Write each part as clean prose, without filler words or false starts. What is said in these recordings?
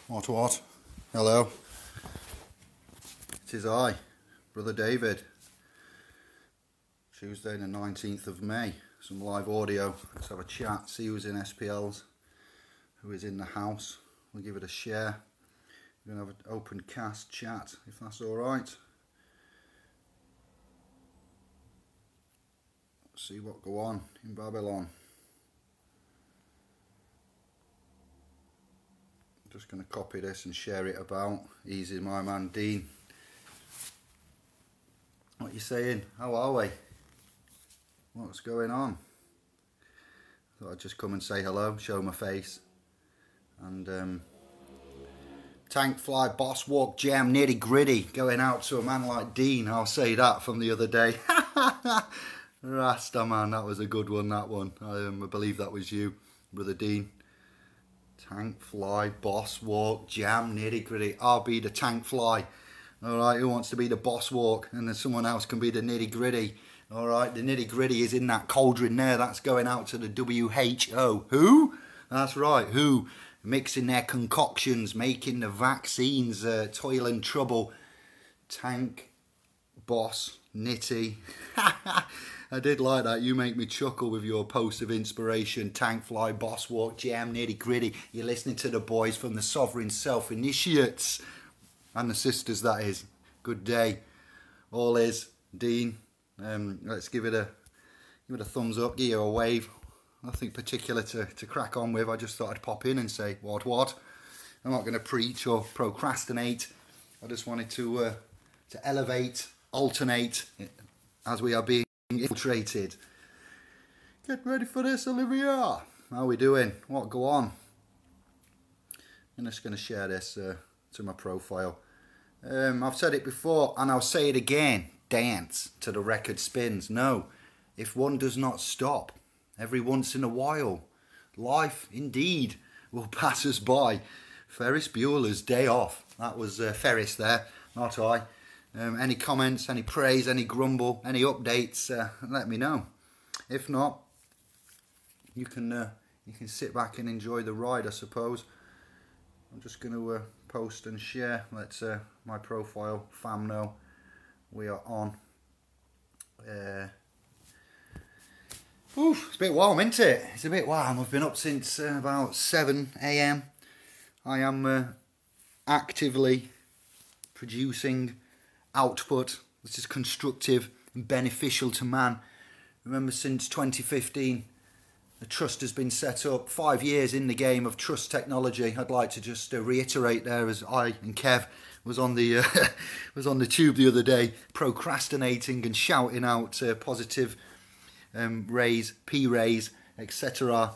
What? Hello. It is I, Brother David. Tuesday the 19th of May. Some live audio. Let's have a chat, see who's in SPLs, who is in the house. We'll give it a share. We're going to have an open cast chat, if that's alright. See what go on in Babylon. Just going to copy this and share it about. Easy, my man Dean. What you saying? How are we? What's going on? Thought I'd just come and say hello, show my face. And tank fly, boss walk, jam, nitty gritty. Going out to a man like Dean. I'll say that from the other day. Rasta man, that was a good one, that one. I believe that was you, Brother Dean. Tank fly, boss walk, jam, nitty gritty. I'll be the tank fly. Alright, who wants to be the boss walk? And then someone else can be the nitty gritty. Alright, the nitty gritty is in that cauldron there. That's going out to the WHO. Who? That's right, who? Mixing their concoctions, making the vaccines, toil and trouble. Tank, boss, nitty. I did like that. You make me chuckle with your post of inspiration. Tank fly, boss walk, jam, nitty gritty. You're listening to the boys from the Sovereign Self Initiates. And the sisters, that is. Good day. All is. Dean, let's give it a thumbs up, give you a wave. Nothing particular to crack on with. I just thought I'd pop in and say, what? I'm not going to preach or procrastinate. I just wanted to elevate, alternate, as we are being infiltrated. Get ready for this, Olivia. How are we doing? What go on? I'm just going to share this to my profile. I've said it before and I'll say it again. Dance to the record spins. No, if one does not stop every once in a while, life indeed will pass us by. Ferris Bueller's Day Off. That was Ferris there, not I. Any comments, any praise, any grumble, any updates, let me know. If not, you can sit back and enjoy the ride, I suppose. I'm just going to post and share. Let my profile fam know we are on. It's a bit warm, isn't it? It's a bit warm. I've been up since about 7 AM. I am actively producing output that is constructive and beneficial to man. Remember, since 2015 the trust has been set up. 5 years in the game of trust technology. I'd like to just reiterate there, as I and Kev was on the tube the other day, procrastinating and shouting out positive raise, P-raise, etc.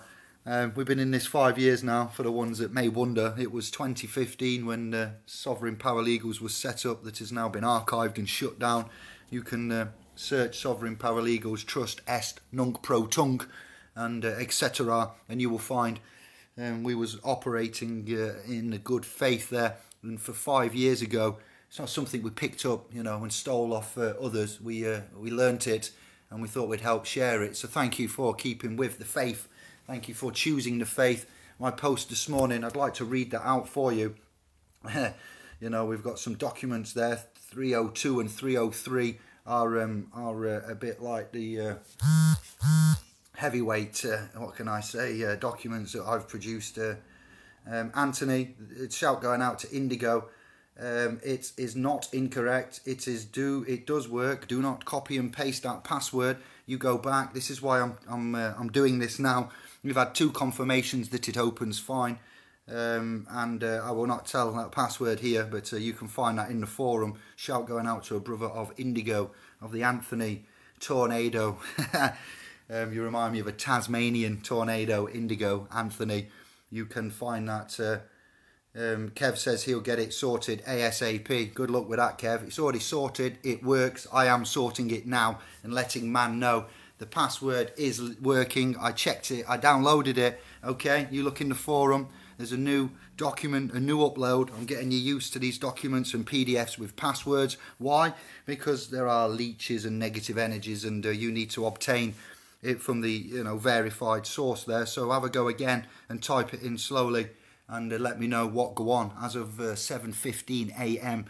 We've been in this 5 years now. For the ones that may wonder, it was 2015 when Sovereign Paralegals was set up, that has now been archived and shut down. You can search Sovereign Paralegals Trust Est Nunc Pro Tunc and etc. and you will find we was operating in a good faith there. And for 5 years ago, it's not something we picked up, you know, and stole off others. We learnt it and we thought we'd help share it. So thank you for keeping with the faith. Thank you for choosing the faith. My post this morning, I'd like to read that out for you. You know, we've got some documents there. 302 and 303 are a bit like the heavyweight, what can I say, documents that I've produced. Anthony, it's shout going out to Indigo. It is not incorrect. It does work. Do not copy and paste that password. You go back. This is why I'm doing this now. We've had 2 confirmations that it opens fine, and I will not tell that password here, but you can find that in the forum. Shout going out to a brother of Indigo, of the Anthony Tornado. You remind me of a Tasmanian tornado, Indigo, Anthony. You can find that. Kev says he'll get it sorted ASAP. Good luck with that, Kev. It's already sorted. It works. I am sorting it now and letting man know the password is working. I checked it. I downloaded it. Okay, you look in the forum. There's a new document, a new upload. I'm getting you used to these documents and PDFs with passwords. Why? Because there are leeches and negative energies, and you need to obtain it from the verified source there. So have a go again and type it in slowly and let me know what go on. As of 7:15 a.m.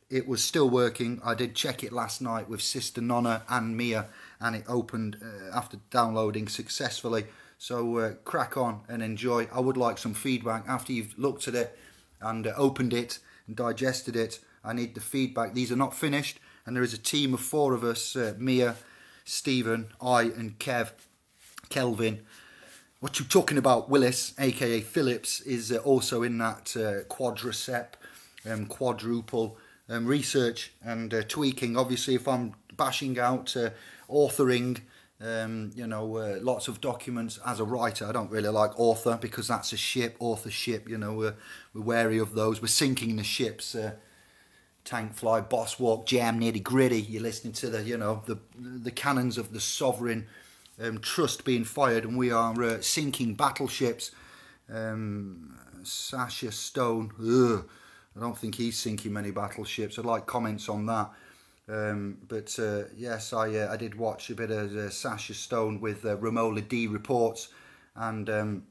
it was still working. I did check it last night with Sister Nonna and Mia, and it opened after downloading successfully. So crack on and enjoy. I would like some feedback after you've looked at it and opened it and digested it. I need the feedback. These are not finished, and there is a team of 4 of us, Mia, Stephen, I and Kelvin. What you talking about? Willis, aka Phillips, is also in that quadricep, quadruple research and tweaking. Obviously, if I'm bashing out authoring, you know, lots of documents as a writer, I don't really like author, because that's a ship, authorship, you know, we're wary of those. We're sinking the ships, tank fly, boss walk, jam, nitty gritty. You're listening to the, you know, the cannons of the sovereign trust being fired, and we are sinking battleships. Sasha Stone, ugh, I don't think he's sinking many battleships. I'd like comments on that. But yes, I did watch a bit of Sasha Stone with Romola D reports, and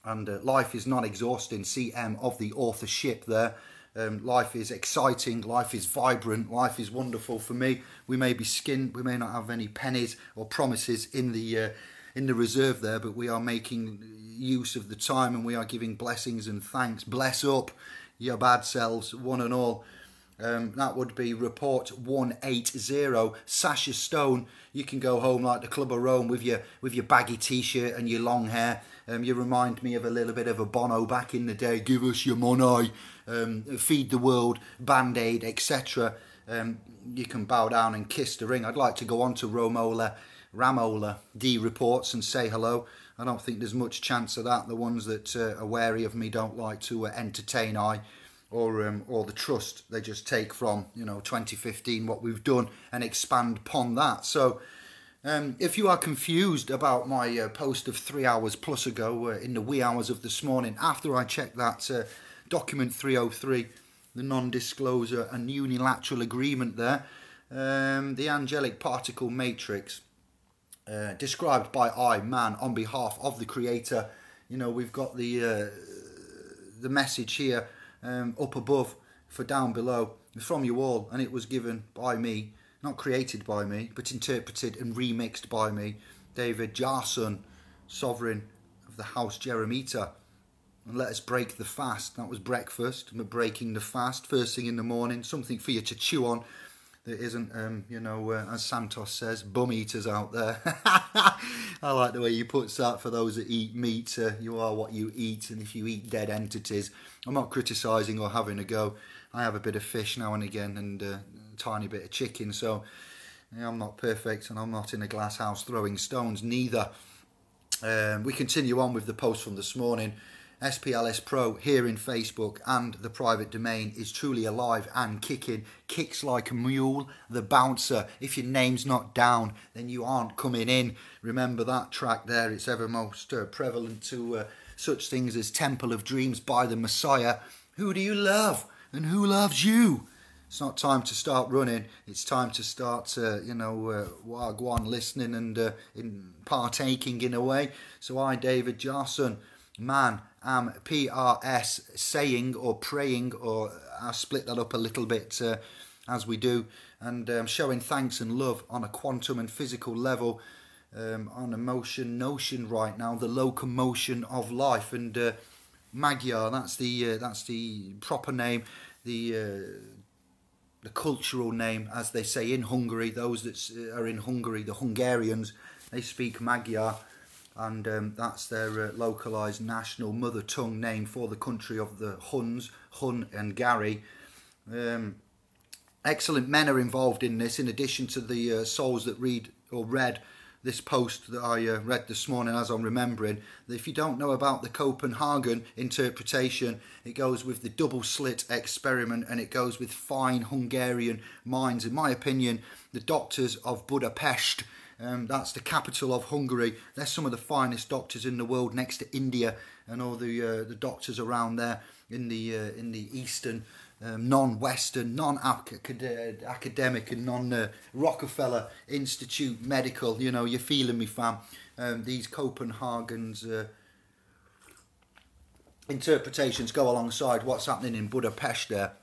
life is not exhausting. CM of the authorship there. Life is exciting, life is vibrant, life is wonderful for me. We may be skinned, we may not have any pennies or promises in the reserve there, but we are making use of the time, and we are giving blessings and thanks. Bless up your bad selves, one and all. That would be report 180. Sasha Stone, you can go home like the Club of Rome with your baggy t-shirt and your long hair. You remind me of a little bit of a Bono back in the day. Give us your money, feed the world, Band-Aid, etc. You can bow down and kiss the ring. I'd like to go on to Ramola D reports and say hello. I don't think there's much chance of that. The ones that are wary of me don't like to entertain or the trust they just take from, you know, 2015, what we've done, and expand upon that. So if you are confused about my post of 3 hours plus ago, in the wee hours of this morning, after I checked that document 303, the non-disclosure and unilateral agreement there, the angelic particle matrix, described by I, man, on behalf of the creator. You know, we've got the message here, up above for down below. It's from you all, and it was given by me, not created by me, but interpreted and remixed by me, David Jarson, sovereign of the house Jeremita. And let us break the fast. That was breakfast. We're breaking the fast first thing in the morning. Something for you to chew on. There isn't, you know, as Santos says, bum eaters out there. I like the way you put that. For those that eat meat, you are what you eat, and if you eat dead entities, I'm not criticising or having a go. I have a bit of fish now and again, and a tiny bit of chicken, so yeah, I'm not perfect, and I'm not in a glass house throwing stones neither. We continue on with the post from this morning. SPLS Pro here in Facebook and the private domain is truly alive and kicking. Kicks like a mule, the bouncer. If your name's not down, then you aren't coming in. Remember that track there. It's ever most prevalent to such things as Temple of Dreams by the Messiah. Who do you love? And who loves you? It's not time to start running. It's time to start, you know, wagwan, listening and in partaking in a way. So I, David Jarson, man, am PRS saying or praying, or I'll split that up a little bit as we do, and showing thanks and love on a quantum and physical level, on emotion notion right now, the locomotion of life. And Magyar, that's the proper name, the cultural name, as they say in Hungary. Those that are in Hungary, the Hungarians, they speak Magyar. And that's their localised national mother tongue name for the country of the Huns, Hun and Gary. Excellent men are involved in this, in addition to the souls that read or read this post that I read this morning, as I'm remembering. If you don't know about the Copenhagen interpretation, it goes with the double slit experiment, and it goes with fine Hungarian minds. In my opinion, the doctors of Budapest, that's the capital of Hungary. They're some of the finest doctors in the world, next to India and all the doctors around there in the eastern, non-Western, non-academic and non-Rockefeller Institute medical. You know, you're feeling me, fam. These Copenhagens, interpretations go alongside what's happening in Budapest there.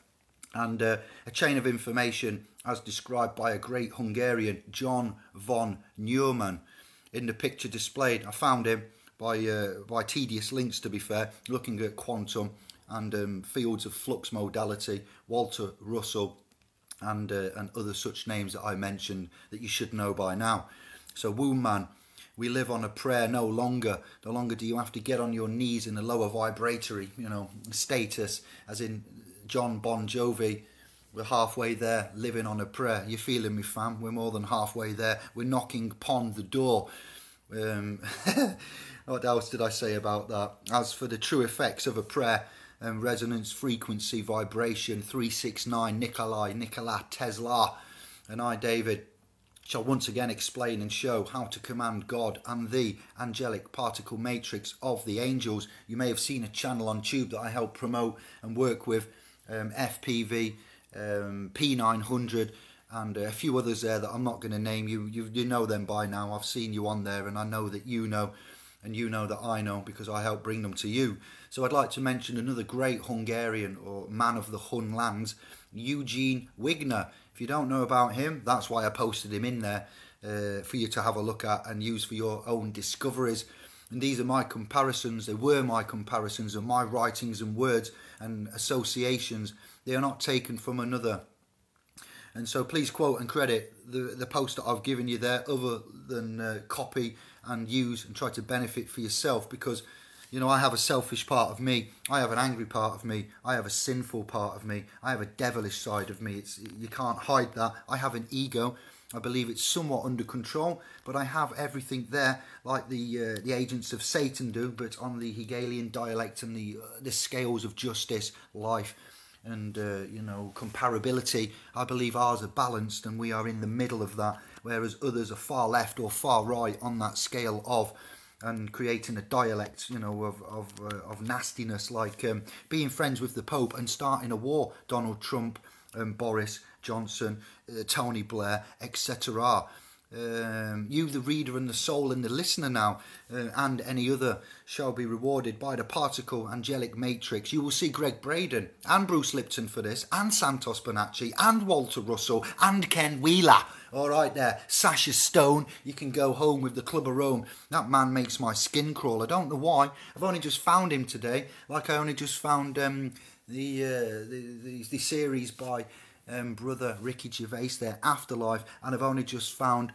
And a chain of information as described by a great Hungarian, John von Neumann, in the picture displayed. I found him by tedious links, to be fair, looking at quantum and fields of flux modality, Walter Russell, and other such names that I mentioned that you should know by now. So, womb man, we live on a prayer no longer. No longer do you have to get on your knees in a lower vibratory, status, as in John Bon Jovi. We're halfway there, living on a prayer. You feeling me, fam? We're more than halfway there. We're knocking upon the door. What else did I say about that? As for the true effects of a prayer, resonance, frequency, vibration, 369, Nikola Tesla, and I, David, shall once again explain and show how to command God and the angelic particle matrix of the angels. You may have seen a channel on Tube that I help promote and work with, FPV, P900, and a few others there that I'm not going to name. You know them by now. I've seen you on there, and I know that you know, and you know that I know, because I help bring them to you. So I'd like to mention another great Hungarian, or man of the Hun lands, Eugene Wigner. If you don't know about him, that's why I posted him in there, for you to have a look at and use for your own discoveries. And these are my comparisons. They were my comparisons of my writings and words and associations. They are not taken from another. And so please quote and credit the post that I've given you there, other than copy and use and try to benefit for yourself, because I have a selfish part of me, I have an angry part of me, I have a sinful part of me, I have a devilish side of me. You can't hide that. I have an ego. I believe it's somewhat under control, but I have everything there, like the agents of Satan do, but on the Hegelian dialect and the scales of justice, life, and comparability. I believe ours are balanced, and we are in the middle of that, whereas others are far left or far right on that scale of, and creating a dialect, of nastiness, like being friends with the Pope and starting a war. Donald Trump, Boris Johnson, Tony Blair, etc. You, the reader and the soul and the listener now, and any other, shall be rewarded by the particle angelic matrix. You will see Greg Braden and Bruce Lipton for this, and Santos Bonacci, and Walter Russell, and Ken Wheeler. All right there, Sasha Stone. You can go home with the Club of Rome. That man makes my skin crawl. I don't know why. I've only just found him today, like I only just found the series by brother Ricky Gervais there, Afterlife, and I've only just found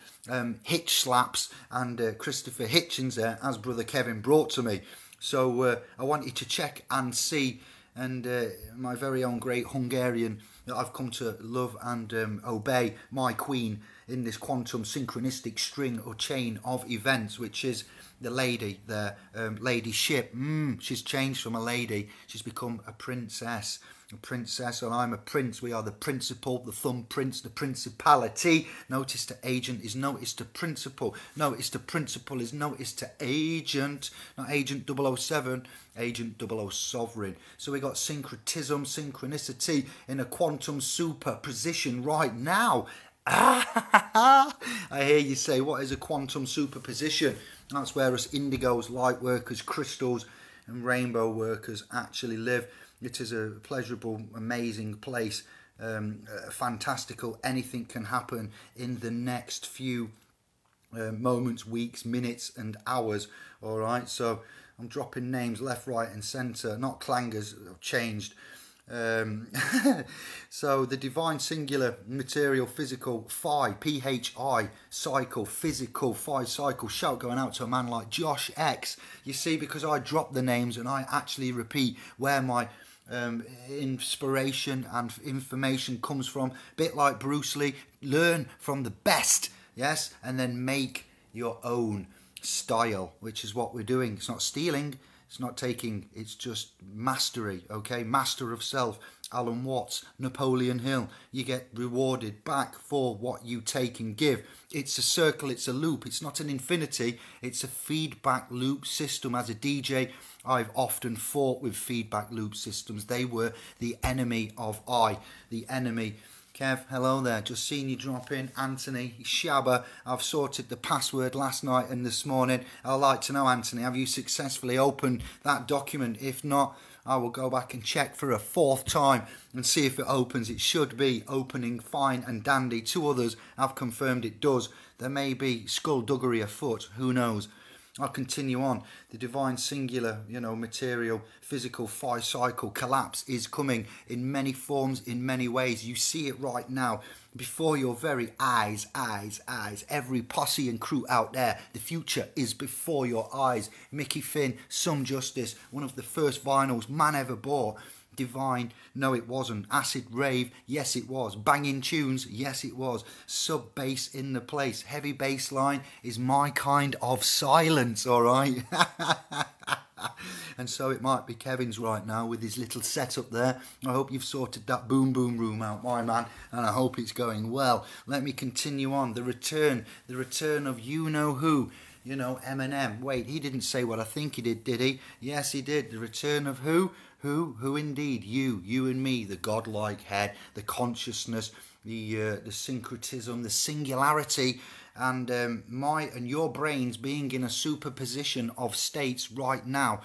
Hitch Slaps and Christopher Hitchens there, as brother Kevin brought to me. So I want you to check and see, and my very own great Hungarian that I've come to love and obey, my queen in this quantum synchronistic string or chain of events, which is the lady there, ladyship. She's changed from a lady, she's become a princess. A princess, and I'm a prince. We are the principal, the thumbprints, the principality. Notice to agent is notice to principal. Notice to principal is notice to agent. Not agent 007, agent 00 sovereign. So we got syncretism, synchronicity in a quantum superposition right now. I hear you say, what is a quantum superposition? That's where us indigos, light workers, crystals and rainbow workers actually live. It is a pleasurable, amazing place, fantastical. Anything can happen in the next few moments, weeks, minutes and hours. All right, so I'm dropping names left, right and centre, not clangers, I've changed. So the divine singular material physical phi, PHI, cycle, physical phi cycle, shout going out to a man like Josh X. You see, because I drop the names and I actually repeat where my inspiration and information comes from, a bit like Bruce Lee. Learn from the best, yes, and then make your own style, which is what we're doing. It's not stealing, it's not taking, it's just mastery, okay? Master of self. Alan Watts, Napoleon Hill. You get rewarded back for what you take and give. It's a circle, it's a loop. It's not an infinity, it's a feedback loop system. As a DJ, I've often fought with feedback loop systems. They were the enemy of I, the enemy Kev, hello there. Just seen you drop in. Anthony, Shabba, I've sorted the password last night and this morning. I'd like to know, Anthony, have you successfully opened that document? If not, I will go back and check for a fourth time and see if it opens. It should be opening fine and dandy. 2 others have confirmed it does. There may be skullduggery afoot, who knows. I'll continue on. The divine singular, material, physical, phi cycle collapse is coming in many forms, in many ways. You see it right now before your very eyes. Every posse and crew out there, the future is before your eyes. Mickey Finn, Some Justice, one of the first vinyls man ever bought. Divine, no it wasn't. Acid rave, yes it was. Banging tunes, yes it was. Sub bass in the place. Heavy bass line is my kind of silence, alright? And so it might be Kevin's right now with his little setup there. I hope you've sorted that boom boom room out, my man, and I hope it's going well. Let me continue on. The return of you-know-who. Eminem. Wait, he didn't say what I think he did he? Yes, he did. The return of who? Who indeed? You and me, the godlike head, the consciousness, the syncretism, the singularity, and my and your brains being in a superposition of states right now.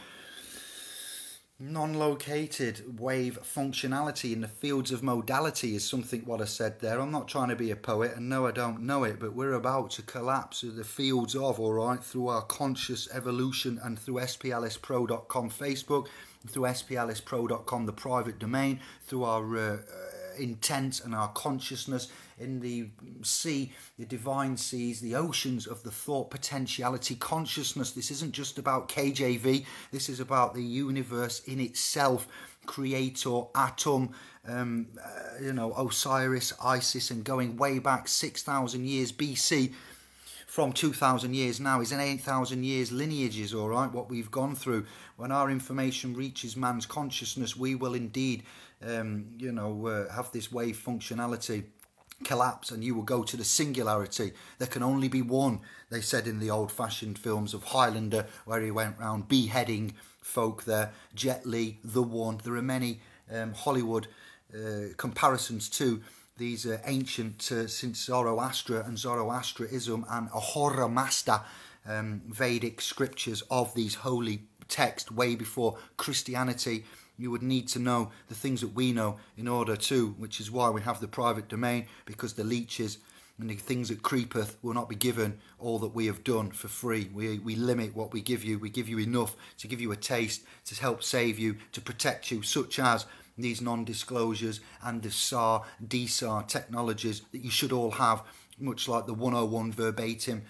Non-located wave functionality in the fields of modality is something what I said there. I'm not trying to be a poet, and no, I don't know it, but we're about to collapse the fields of, alright, through our conscious evolution and through SPLSpro.com Facebook, through SPLSpro.com, the private domain, through our intent and our consciousness in the sea, the divine seas, the oceans of the thought potentiality consciousness. This isn't just about KJV, this is about the universe in itself, creator, atom, Osiris, Isis, and going way back 6,000 years BC. From 2,000 years now is an 8,000 years lineages, all right, what we've gone through. When our information reaches man's consciousness, we will indeed, have this wave functionality collapse, and you will go to the singularity. There can only be one, they said in the old-fashioned films of Highlander, where he went round beheading folk there. Jet Li, the one. There are many Hollywood comparisons to these ancient, since Zoroaster and Zoroastrianism and Ahura Mazda, Vedic scriptures of these holy texts way before Christianity. You would need to know the things that we know in order to, which is why we have the private domain, because the leeches and the things that creepeth will not be given all that we have done for free. We limit what we give you. We give you enough to give you a taste, to help save you, to protect you, such as these non-disclosures and the SAR, DSAR technologies that you should all have, much like the 101 verbatim,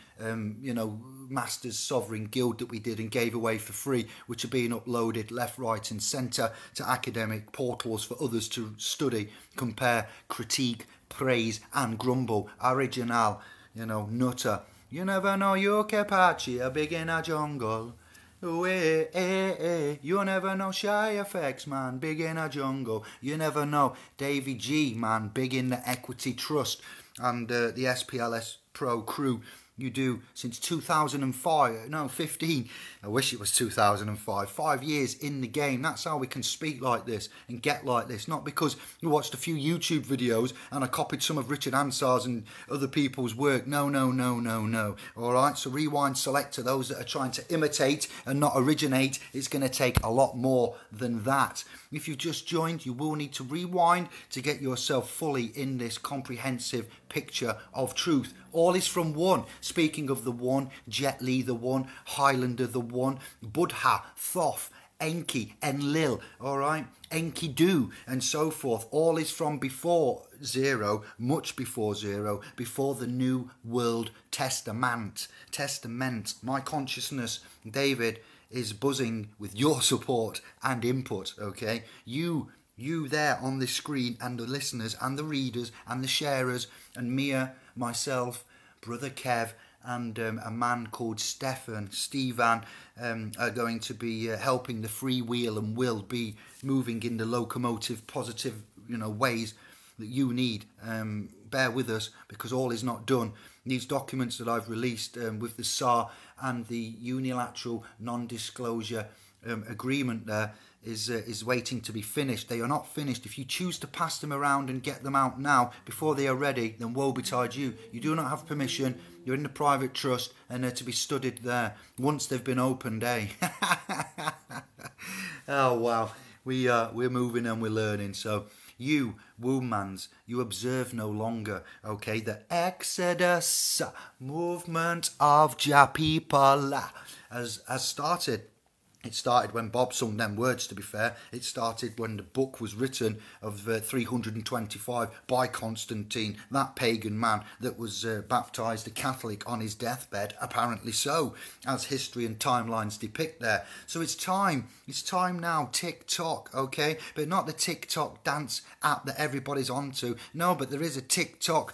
Masters Sovereign Guild that we did and gave away for free, which are being uploaded left, right and centre to academic portals for others to study, compare, critique, praise and grumble. Original, nutter. You never know you Apache, a big in a jungle. You never know Shy Effects, man, big in a jungle. You never know Davy G, man, big in the Equity Trust and the SPLS Pro crew. You do since 2005, no, 15. I wish it was 2005. 5 years in the game. That's how we can speak like this and get like this. Not because we watched a few YouTube videos and I copied some of Richard Ansar's and other people's work. No. All right, so rewind selector, those that are trying to imitate and not originate, it's going to take a lot more than that. If you've just joined, you will need to rewind to get yourself fully in this comprehensive picture of truth. All is from one. Speaking of the one, Jet Li the one, Highlander the one, Buddha, Thoth, Enki, Enlil, alright, Enkidu, and so forth. All is from before zero, much before zero, before the New World Testament. My consciousness, David, is buzzing with your support and input, okay? You there on this screen, and the listeners and the readers and the sharers, and Mia, myself, Brother Kev, and a man called Stefan are going to be helping the free wheel and will be moving in the locomotive positive ways that you need. Bear with us, because all is not done. These documents that I've released with the SAR and the unilateral non-disclosure agreement there, is waiting to be finished. They are not finished. If you choose to pass them around and get them out now before they are ready, then woe betide you. You do not have permission. You're in the private trust and they're to be studied there once they've been opened, eh? Oh wow, we're moving and we're learning. So you wombans, you observe no longer, okay? The Exodus movement of Ja people has started. It started when Bob sung them words, to be fair. It started when the book was written of 325 by Constantine, that pagan man that was baptised a Catholic on his deathbed, apparently so, as history and timelines depict there. So it's time now, TikTok, okay? But not the TikTok dance app that everybody's onto. No, but there is a TikTok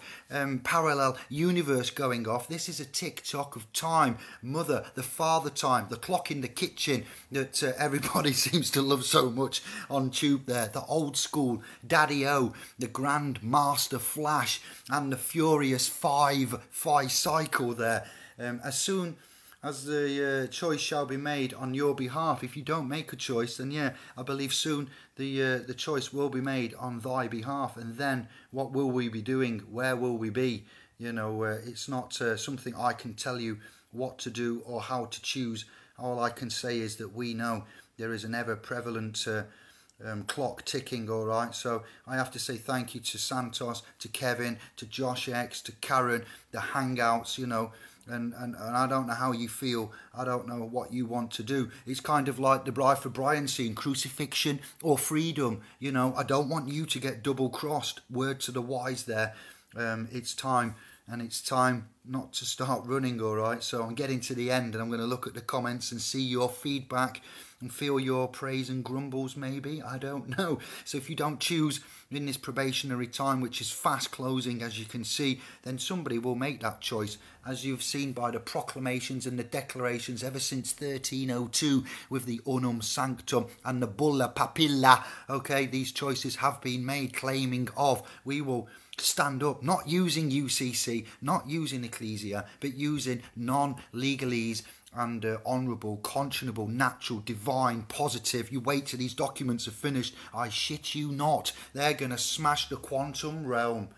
parallel universe going off. This is a TikTok of time, mother, the father time, the clock in the kitchen, that everybody seems to love so much on tube there. The old school Daddy-O, the Grand Master Flash and the Furious 5 cycle there. As soon as the choice shall be made on your behalf. If you don't make a choice, then yeah, I believe soon the choice will be made on thy behalf. And then what will we be doing? Where will we be? You know, it's not something I can tell you what to do or how to choose. All I can say is that we know there is an ever-prevalent clock ticking, all right? So I have to say thank you to Santos, to Kevin, to Josh X, to Karen, the Hangouts, you know, and I don't know how you feel. I don't know what you want to do. It's kind of like the Bride for Brian scene, crucifixion or freedom. You know, I don't want you to get double-crossed. Word to the wise there. It's time. And it's time not to start running, all right? So I'm getting to the end and I'm going to look at the comments and see your feedback and feel your praise and grumbles, maybe. I don't know. So if you don't choose in this probationary time, which is fast closing, as you can see, then somebody will make that choice, as you've seen by the proclamations and the declarations ever since 1302 with the Unum Sanctum and the Bulla Papilla. Okay, these choices have been made, claiming of we will stand up, not using UCC, not using Ecclesia, but using non-legalese and honourable, conscionable, natural, divine, positive. You wait till these documents are finished. I shit you not. They're going to smash the quantum realm.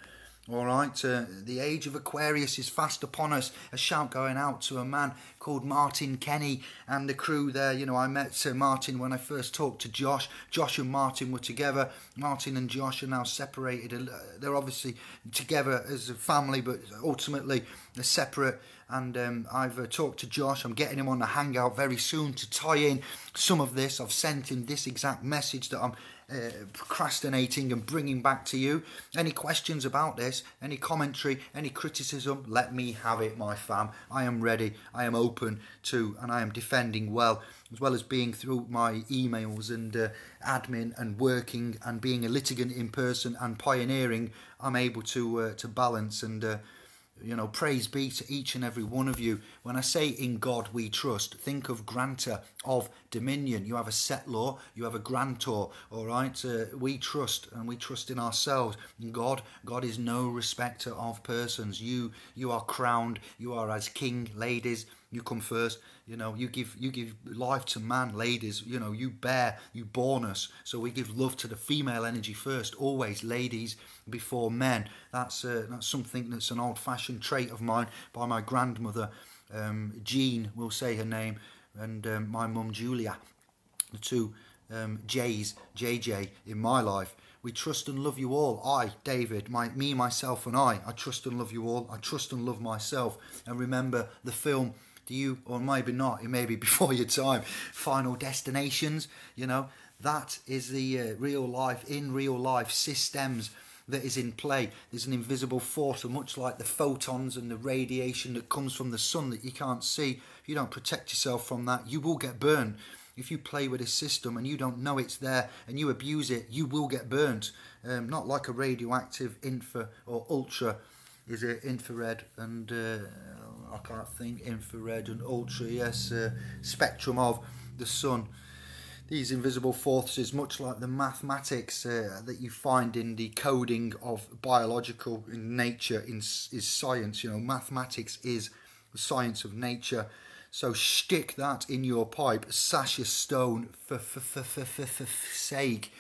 All right, the age of Aquarius is fast upon us. A shout going out to a man called Martin Kenny and the crew there. You know, I met Martin when I first talked to Josh. Josh and Martin were together. Martin and Josh are now separated. They're obviously together as a family, but ultimately they're separate. And I've talked to Josh. I'm getting him on the Hangout very soon to tie in some of this. I've sent him this exact message that I'm procrastinating and bringing back to you. Any questions about this, any commentary, any criticism, let me have it, my fam. I am ready, I am open to, and I am defending well as being through my emails and admin and working and being a litigant in person and pioneering. I'm able to balance and you know, praise be to each and every one of you. When I say in God we trust, think of grantor of dominion. You have a settlor, you have a grantor, all right? We trust, and we trust in ourselves. God is no respecter of persons. You are crowned, you are as king, ladies. You come first, you know, you give life to man, ladies, you know, you born us. So we give love to the female energy first, always, ladies before men. That's something that's an old-fashioned trait of mine by my grandmother, Jean, we'll say her name, and my mum, Julia, the two J's, JJ in my life. We trust and love you all. I, David, me, myself and I trust and love you all. I trust and love myself. And remember the film, do you, or maybe not, it may be before your time, Final Destinations, you know, that is the real life systems that is in play. There's an invisible force, and much like the photons and the radiation that comes from the sun that you can't see, if you don't protect yourself from that, you will get burned. If you play with a system and you don't know it's there and you abuse it, you will get burnt. Not like a radioactive infra or ultra. Is it infrared and I can't think, infrared and ultra, yes, spectrum of the sun. These invisible forces, much like the mathematics that you find in the coding of biological in nature is science. You know, mathematics is the science of nature. So stick that in your pipe, Sasha Stone, for sake,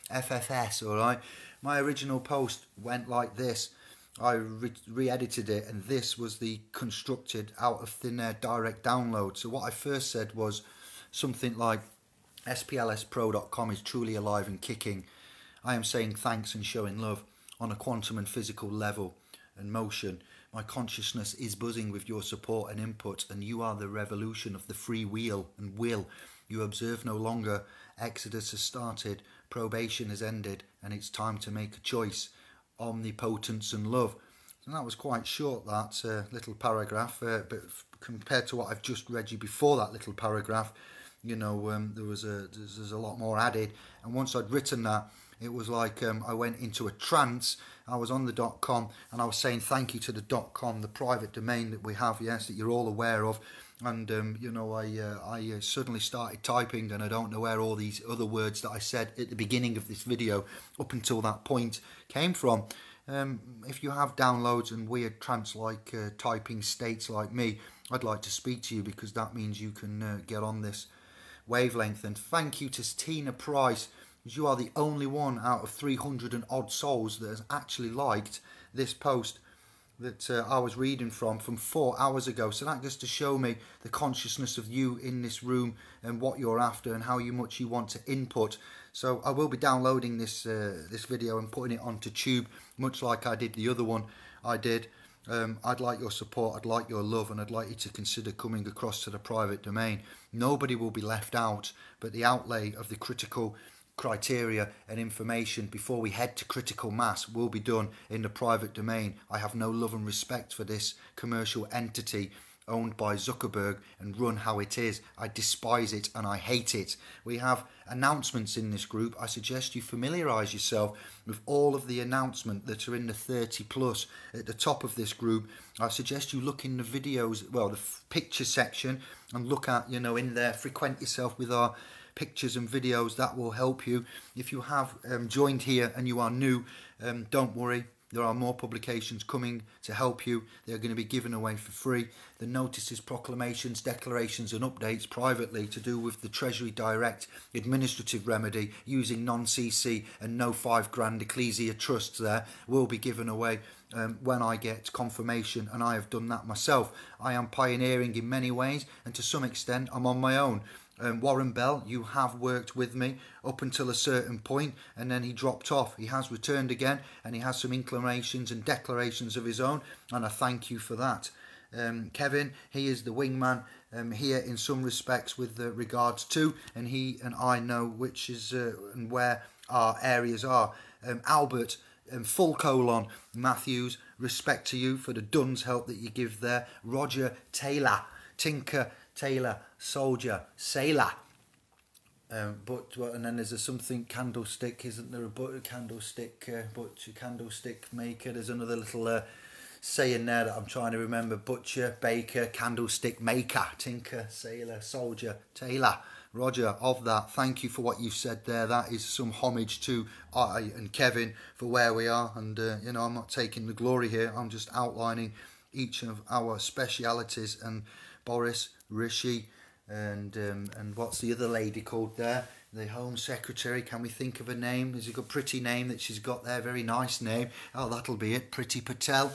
FFS, all right? My original post went like this. I re-edited it, and this was the constructed out of thin air direct download. So what I first said was something like, SPLSpro.com is truly alive and kicking. I am saying thanks and showing love on a quantum and physical level and motion. My consciousness is buzzing with your support and input, and you are the revolution of the free wheel and will. You observe no longer. Exodus has started. Probation has ended, and it's time to make a choice. Omnipotence and love. And that was quite short, that little paragraph, but compared to what I've just read you before that little paragraph, you know, there's a lot more added. And once I'd written that, it was like I went into a trance. I was on the .com, and I was saying thank you to the .com, the private domain that we have, yes, that you're all aware of. And you know, I suddenly started typing, and I don't know where all these other words that I said at the beginning of this video up until that point came from. If you have downloads and weird trance-like typing states like me, I'd like to speak to you, because that means you can get on this wavelength. And thank you to Tina Price, because you are the only one out of 300 and odd souls that has actually liked this post that I was reading from 4 hours ago. So that goes to show me the consciousness of you in this room and what you're after and how much you want to input. So I will be downloading this this video and putting it onto Tube, much like I did the other one I did. I'd like your support, I'd like your love, and I'd like you to consider coming across to the private domain. Nobody will be left out, but the outlay of the critical criteria and information before we head to critical mass will be done in the private domain. I have no love and respect for this commercial entity owned by Zuckerberg and run how it is. I despise it and I hate it. We have announcements in this group. I suggest you familiarise yourself with all of the announcements that are in the 30 plus at the top of this group. I suggest you look in the videos, well, the picture section, and look at, you know, in there, frequent yourself with our pictures and videos. That will help you. If you have joined here and you are new, don't worry. There are more publications coming to help you. They're going to be given away for free. The notices, proclamations, declarations and updates privately to do with the Treasury Direct administrative remedy using non-CC and no £5 Ecclesia trusts there will be given away when I get confirmation, and I have done that myself. I am pioneering in many ways, and to some extent I'm on my own. Warren Bell, you have worked with me up until a certain point, and then he dropped off. He has returned again, and he has some inclinations and declarations of his own, and I thank you for that. Kevin, he is the wingman here in some respects with regards to, and he and I know which is and where our areas are. Albert, full colon, Matthews, respect to you for the Duns help that you give there. Roger Taylor, Tinker Taylor, Soldier, Sailor. And then there's a something candlestick, isn't there? A butcher candlestick, butcher candlestick maker. There's another little saying there that I'm trying to remember. Butcher, baker, candlestick maker, tinker, sailor, soldier, tailor. Roger, of that, thank you for what you've said there. That is some homage to I and Kevin for where we are. And you know, I'm not taking the glory here. I'm just outlining each of our specialities. And Boris, Rishi, and what's the other lady called there? The Home Secretary. Can we think of a name? There's a good pretty name that she's got there. Very nice name. Oh, that'll be it. Priti Patel.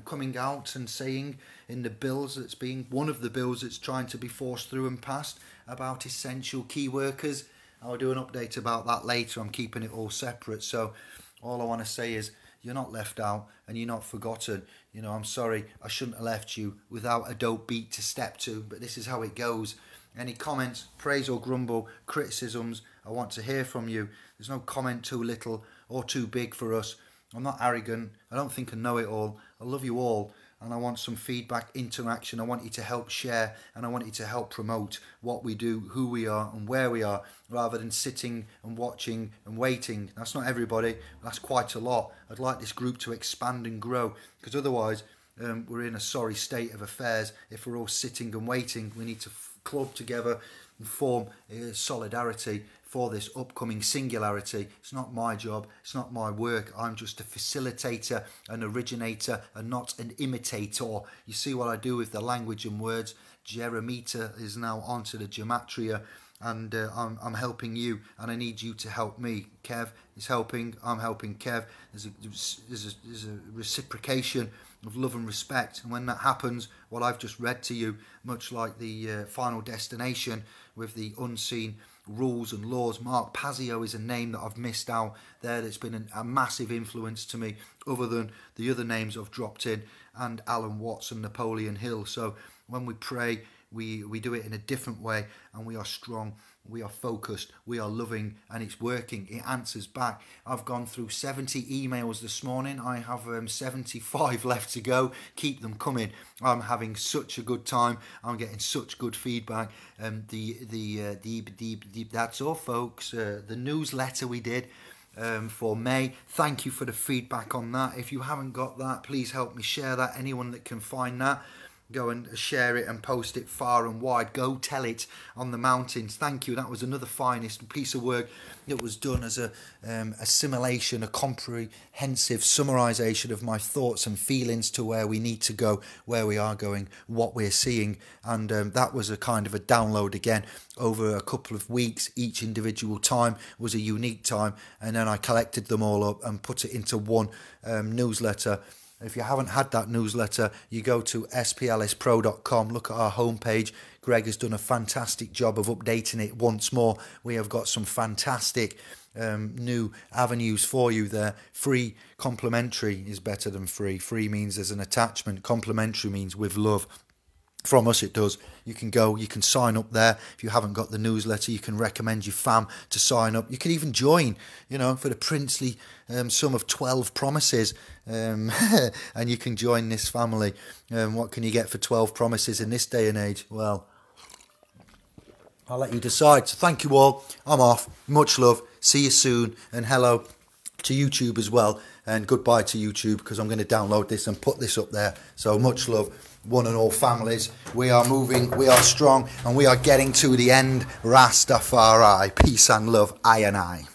Coming out and saying in the bills that's being, one of the bills that's trying to be forced through and passed about essential key workers. I'll do an update about that later. I'm keeping it all separate. So all I want to say is you're not left out and you're not forgotten. You know, I'm sorry, I shouldn't have left you without a dope beat to step to, but this is how it goes. Any comments, praise or grumble, criticisms, I want to hear from you. There's no comment too little or too big for us. I'm not arrogant. I don't think I know it all. I love you all, and I want some feedback, interaction. I want you to help share, and I want you to help promote what we do, who we are and where we are, rather than sitting and watching and waiting. That's not everybody. That's quite a lot. I'd like this group to expand and grow, because otherwise we're in a sorry state of affairs. If we're all sitting and waiting, we need to club together and form solidarity for this upcoming singularity. It's not my job, it's not my work. I'm just a facilitator, an originator, and not an imitator. You see what I do with the language and words? Jeremita is now onto the gematria, and I'm helping you, and I need you to help me. Kev is helping, I'm helping Kev. There's a reciprocation of love and respect, and when that happens, what I've just read to you, much like the Final Destination with the unseen rules and laws. Mark Pazio is a name that I've missed out there that's been a massive influence to me, other than the other names I've dropped in, and Alan Watts and Napoleon Hill. So when we pray, we do it in a different way, and we are strong, we are focused, we are loving, and it's working. It answers back. I've gone through 70 emails this morning. I have 75 left to go. Keep them coming. I'm having such a good time. I'm getting such good feedback. That's all, folks. The newsletter we did for May, thank you for the feedback on that. If you haven't got that, please help me share that. Anyone that can find that, go and share it and post it far and wide. Go tell it on the mountains. Thank you. That was another finest piece of work that was done as a assimilation, a comprehensive summarization of my thoughts and feelings to where we need to go, where we are going, what we're seeing. And that was a kind of a download again over a couple of weeks. Each individual time was a unique time, and then I collected them all up and put it into one newsletter. If you haven't had that newsletter, you go to splspro.com, look at our homepage. Greg has done a fantastic job of updating it once more. We have got some fantastic new avenues for you there. Free, complimentary is better than free. Free means there's an attachment. Complimentary means with love. From us it does. You can go, you can sign up there. If you haven't got the newsletter, you can recommend your fam to sign up. You can even join, you know, for the princely sum of 12 promises, and you can join this family. What can you get for 12 promises in this day and age? Well, I'll let you decide. So thank you all. I'm off. Much love. See you soon, and hello to YouTube as well, and goodbye to YouTube, because I'm going to download this and put this up there. So much love, one and all families. We are moving, we are strong, and we are getting to the end. Rastafari. Peace and love, I and I.